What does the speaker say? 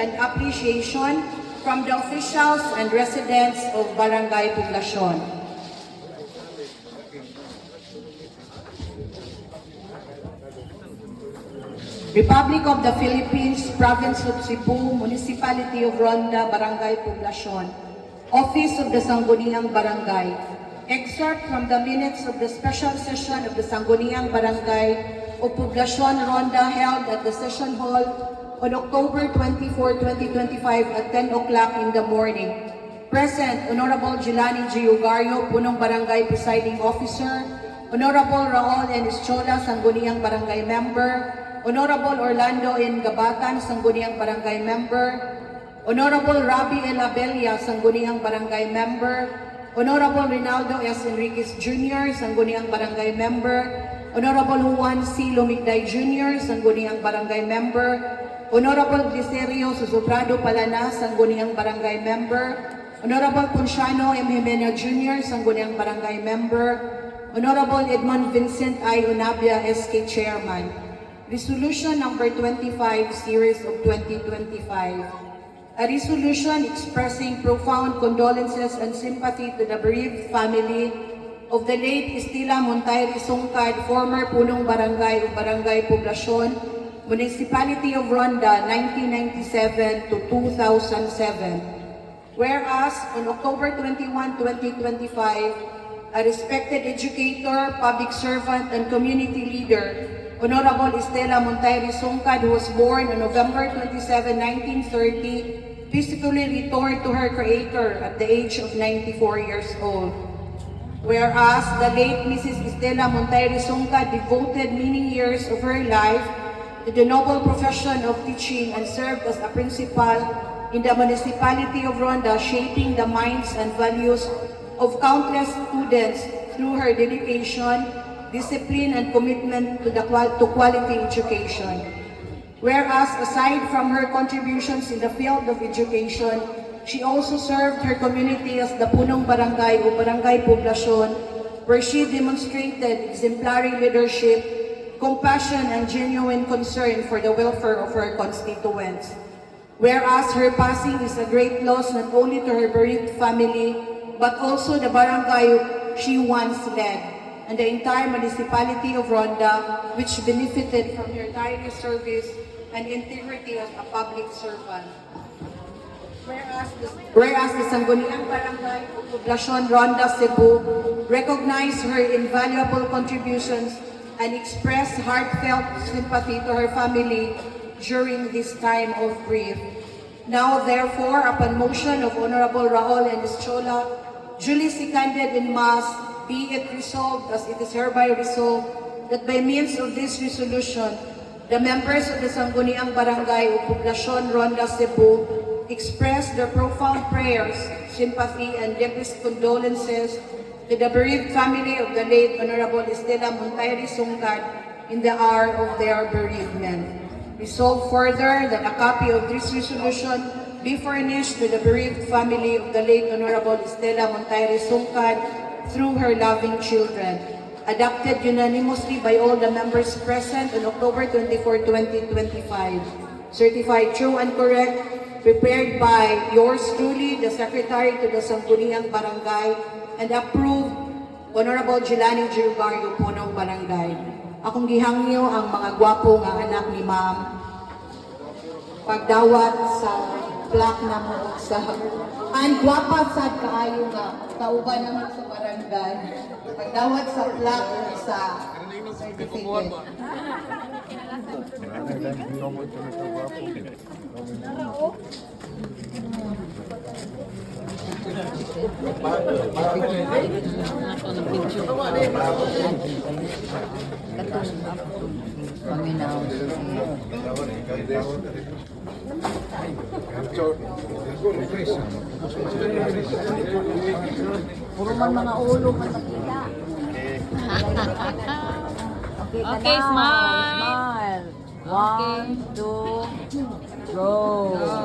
and appreciation from the officials and residents of Barangay Poblacion. Republic of the Philippines, Province of Cebu, Municipality of Ronda, Barangay Poblacion, Office of the Sangguniang Barangay. Excerpt from the minutes of the special session of the Sangguniang Barangay of Poblacion, Ronda, held at the Session Hall on October 24, 2025 at 10 o'clock in the morning. Present, Honorable Jelani G. Ugario, Punong Barangay Presiding Officer, Honorable Raul N. Eschiola, Sangguniang Barangay Member, Honorable Orlando N. Gabatan, Sangguniang Barangay Member, Honorable Rabi L. Abella, Sangguniang Barangay Member, Honorable Rinaldo S. Enriquez Jr., Sangguniang Barangay Member, Honorable Juan C. Lumigday Jr., Sangguniang Barangay Member, Honorable Glicerio Susobrado Palana, Sangguniang Barangay Member, Honorable Ponciano M. Jimena Jr., Sangguniang Barangay Member, Honorable Edmond Vincent I. Unabia, SK Chairman. Resolution number 25, Series of 2025. A resolution expressing profound condolences and sympathy to the bereaved family of the late Estela Montayri Songcad, former Punong Barangay of Barangay Poblacion, Municipality of Ronda, 1997 to 2007. Whereas, on October 21, 2025, a respected educator, public servant, and community leader, Honorable Estela Montayri Songcad, who was born on November 27, 1930, physically returned to her creator at the age of 94 years old. Whereas the late Mrs. Estela Montayri Songcad devoted many years of her life to the noble profession of teaching and served as a principal in the municipality of Ronda, shaping the minds and values of countless students through her dedication, discipline, and commitment to quality education. Whereas, aside from her contributions in the field of education, she also served her community as the Punong Barangay o Barangay Poblacion, where she demonstrated exemplary leadership, compassion, and genuine concern for the welfare of her constituents. Whereas her passing is a great loss not only to her bereaved family, but also the barangay she once led, and the entire municipality of Ronda, which benefited from her tireless service and integrity as a public servant. Whereas the Sangguniang Barangay of Poblacion, Ronda, Cebu recognized her invaluable contributions and expressed heartfelt sympathy to her family during this time of grief. Now, therefore, upon motion of Honorable Raul N. Eschiola, duly seconded in Mass, be it resolved as it is hereby resolved that by means of this resolution, the members of the Sangguniang Barangay of Poblacion, Ronda, Cebu express their profound prayers, sympathy, and deepest condolences to the bereaved family of the late Honorable Estela Montayri Songcad in the hour of their bereavement. Resolve further that a copy of this resolution be furnished to the bereaved family of the late Honorable Estela Montayri Songcad through her loving children. Adopted unanimously by all the members present on October 24, 2025. Certified true and correct, prepared by yours truly, the Secretary to the Sangguniang Barangay, and approved Honorable Jelani G. Ugario, Punong Barangay. Akong gihangyo ang mga gwapo nga anak ni Ma'am pagdawat sa plaque na mo sa ang gwapa sad kaayo nga kauban naman sa barangay pagdawat sa plaque sa certificate. Puro man mga ulo man makita. Okay, smile. Smile. 1, 2, go.